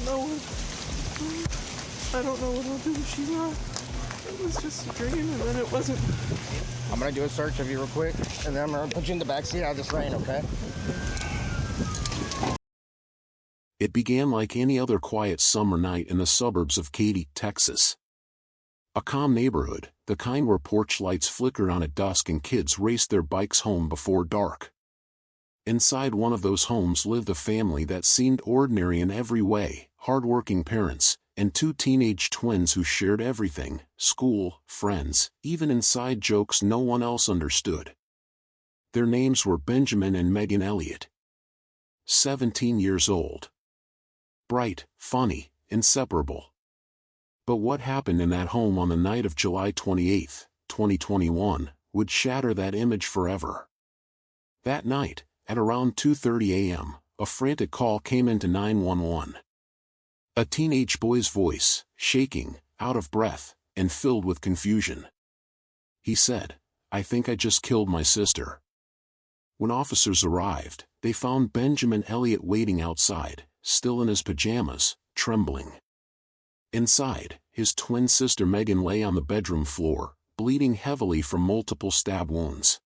don't know what I'll do. It was just a dream, and then it wasn't. I'm gonna do a search of you real quick, and then I'm gonna put you in the back seat out of this rain, okay? It began like any other quiet summer night in the suburbs of Katy, Texas. A calm neighborhood, the kind where porch lights flickered on at dusk and kids raced their bikes home before dark. Inside one of those homes lived a family that seemed ordinary in every way, hard-working parents, and two teenage twins who shared everything: school, friends, even inside jokes no one else understood. Their names were Benjamin and Megan Elliott. 17 years old. Bright, funny, inseparable. But what happened in that home on the night of July 28, 2021, would shatter that image forever. That night, at around 2:30 a.m., a frantic call came into 911. A teenage boy's voice, shaking, out of breath, and filled with confusion. He said, "I think I just killed my sister." When officers arrived, they found Benjamin Elliott waiting outside, still in his pajamas, trembling. Inside, his twin sister Megan lay on the bedroom floor, bleeding heavily from multiple stab wounds.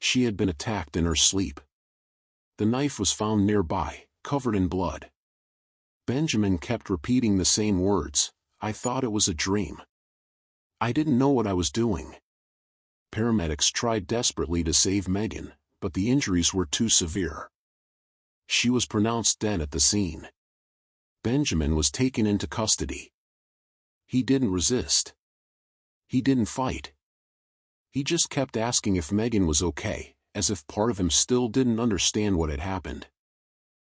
She had been attacked in her sleep. The knife was found nearby, covered in blood. Benjamin kept repeating the same words, "I thought it was a dream. I didn't know what I was doing." Paramedics tried desperately to save Megan, but the injuries were too severe. She was pronounced dead at the scene. Benjamin was taken into custody. He didn't resist. He didn't fight. He just kept asking if Megan was okay, as if part of him still didn't understand what had happened.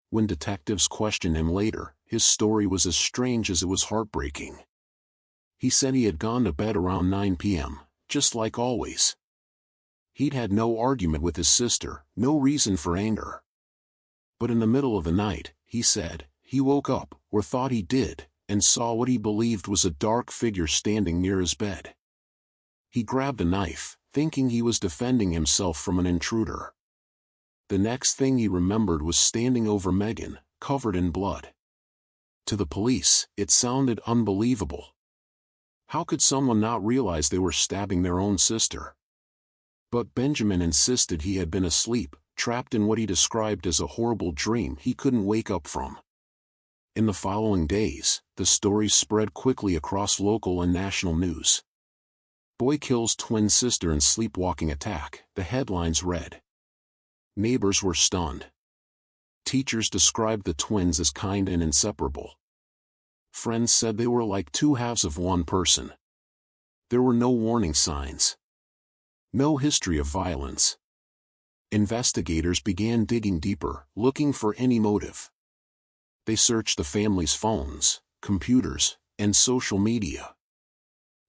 When detectives questioned him later, his story was as strange as it was heartbreaking. He said he had gone to bed around 9 p.m., just like always. He'd had no argument with his sister, no reason for anger. But in the middle of the night, he said, he woke up, or thought he did, and saw what he believed was a dark figure standing near his bed. He grabbed a knife, thinking he was defending himself from an intruder. The next thing he remembered was standing over Megan, covered in blood. To the police, it sounded unbelievable. How could someone not realize they were stabbing their own sister? But Benjamin insisted he had been asleep, trapped in what he described as a horrible dream he couldn't wake up from. In the following days, the story spread quickly across local and national news. "Boy kills twin sister in sleepwalking attack," the headlines read. Neighbors were stunned. Teachers described the twins as kind and inseparable. Friends said they were like two halves of one person. There were no warning signs. No history of violence. Investigators began digging deeper, looking for any motive. They searched the family's phones, computers, and social media.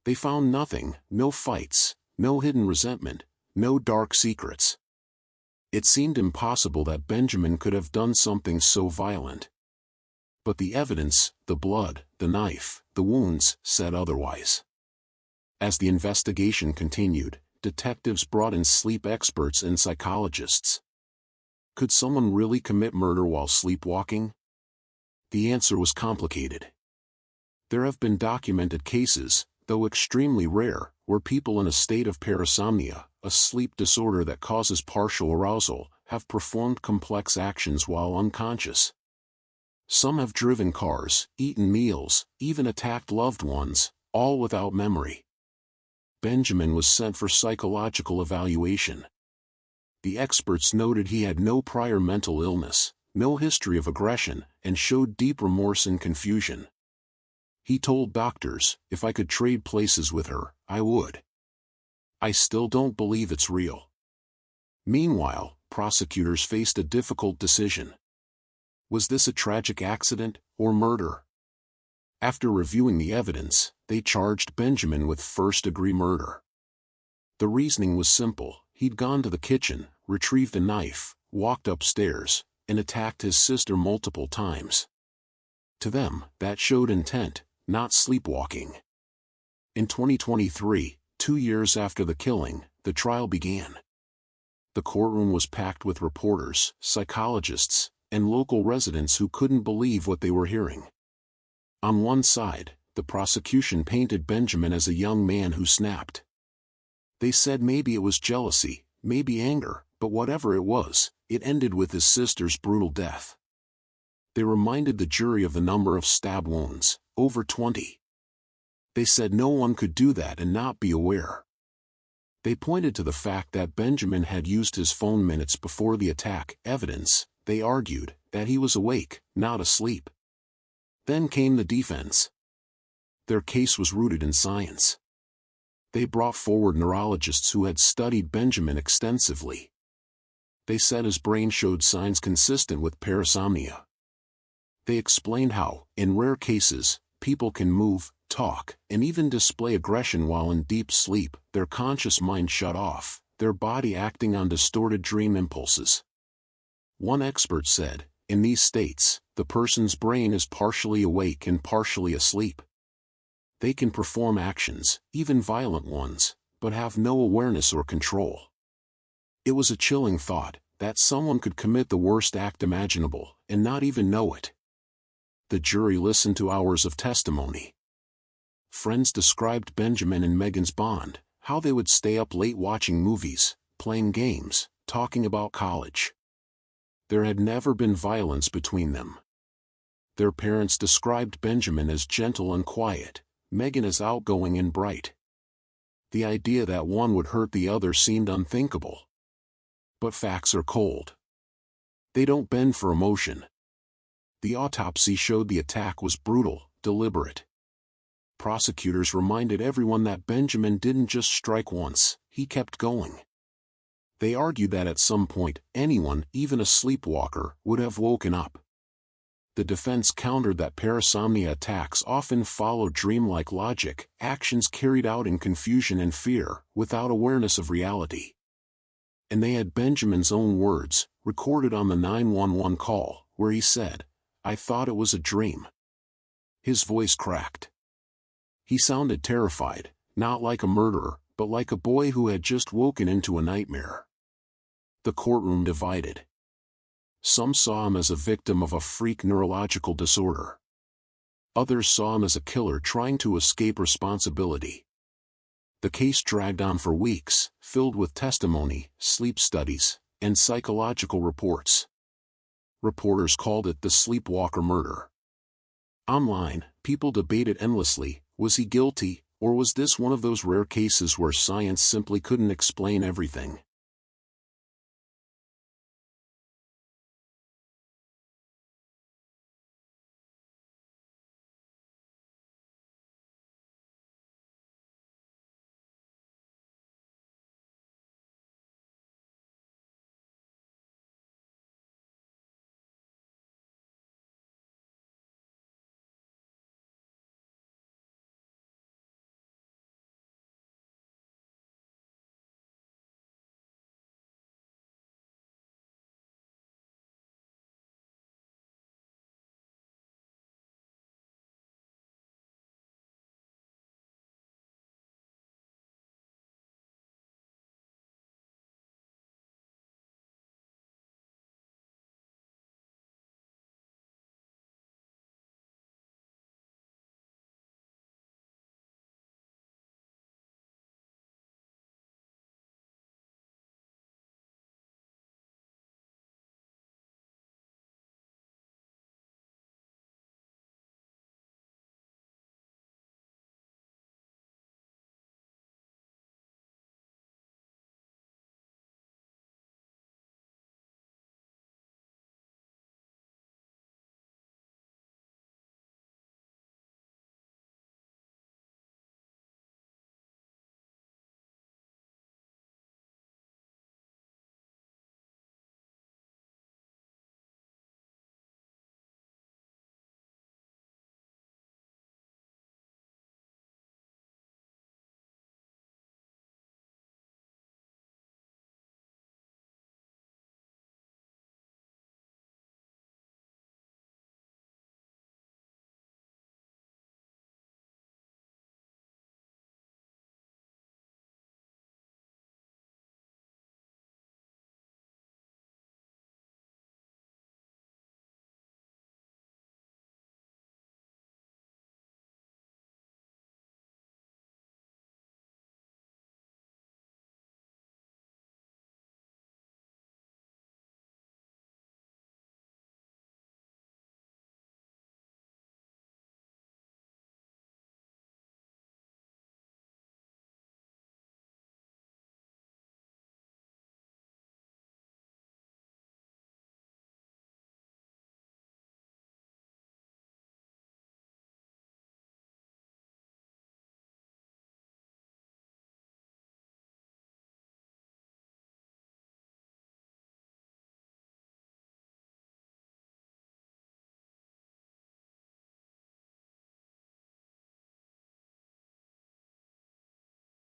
They found nothing: no fights, no hidden resentment, no dark secrets. It seemed impossible that Benjamin could have done something so violent. But the evidence, the blood, the knife, the wounds, said otherwise. As the investigation continued, detectives brought in sleep experts and psychologists. Could someone really commit murder while sleepwalking? The answer was complicated. There have been documented cases, though extremely rare, where people in a state of parasomnia, a sleep disorder that causes partial arousal, have performed complex actions while unconscious. Some have driven cars, eaten meals, even attacked loved ones, all without memory. Benjamin was sent for psychological evaluation. The experts noted he had no prior mental illness, no history of aggression, and showed deep remorse and confusion. He told doctors, "If I could trade places with her, I would. I still don't believe it's real." Meanwhile, prosecutors faced a difficult decision. Was this a tragic accident, or murder? After reviewing the evidence, they charged Benjamin with first-degree murder. The reasoning was simple: he'd gone to the kitchen, retrieved a knife, walked upstairs, and attacked his sister multiple times. To them, that showed intent, not sleepwalking. In 2023, 2 years after the killing, the trial began. The courtroom was packed with reporters, psychologists, and local residents who couldn't believe what they were hearing. On one side, the prosecution painted Benjamin as a young man who snapped. They said maybe it was jealousy, maybe anger, but whatever it was, it ended with his sister's brutal death. They reminded the jury of the number of stab wounds, over 20. They said no one could do that and not be aware. They pointed to the fact that Benjamin had used his phone minutes before the attack, evidence, they argued, that he was awake, not asleep. Then came the defense. Their case was rooted in science. They brought forward neurologists who had studied Benjamin extensively. They said his brain showed signs consistent with parasomnia. They explained how, in rare cases, people can move, talk, and even display aggression while in deep sleep, their conscious mind shut off, their body acting on distorted dream impulses. One expert said, in these states, the person's brain is partially awake and partially asleep. They can perform actions, even violent ones, but have no awareness or control. It was a chilling thought, that someone could commit the worst act imaginable, and not even know it. The jury listened to hours of testimony. Friends described Benjamin and Megan's bond, how they would stay up late watching movies, playing games, talking about college. There had never been violence between them. Their parents described Benjamin as gentle and quiet, Megan as outgoing and bright. The idea that one would hurt the other seemed unthinkable. But facts are cold. They don't bend for emotion. The autopsy showed the attack was brutal, deliberate. Prosecutors reminded everyone that Benjamin didn't just strike once, he kept going. They argued that at some point, anyone, even a sleepwalker, would have woken up. The defense countered that parasomnia attacks often follow dreamlike logic, actions carried out in confusion and fear, without awareness of reality. And they had Benjamin's own words, recorded on the 911 call, where he said, "I thought it was a dream." His voice cracked. He sounded terrified, not like a murderer, but like a boy who had just woken into a nightmare. The courtroom divided. Some saw him as a victim of a freak neurological disorder. Others saw him as a killer trying to escape responsibility. The case dragged on for weeks, filled with testimony, sleep studies, and psychological reports. Reporters called it the sleepwalker murder. Online, people debated endlessly, was he guilty, or was this one of those rare cases where science simply couldn't explain everything?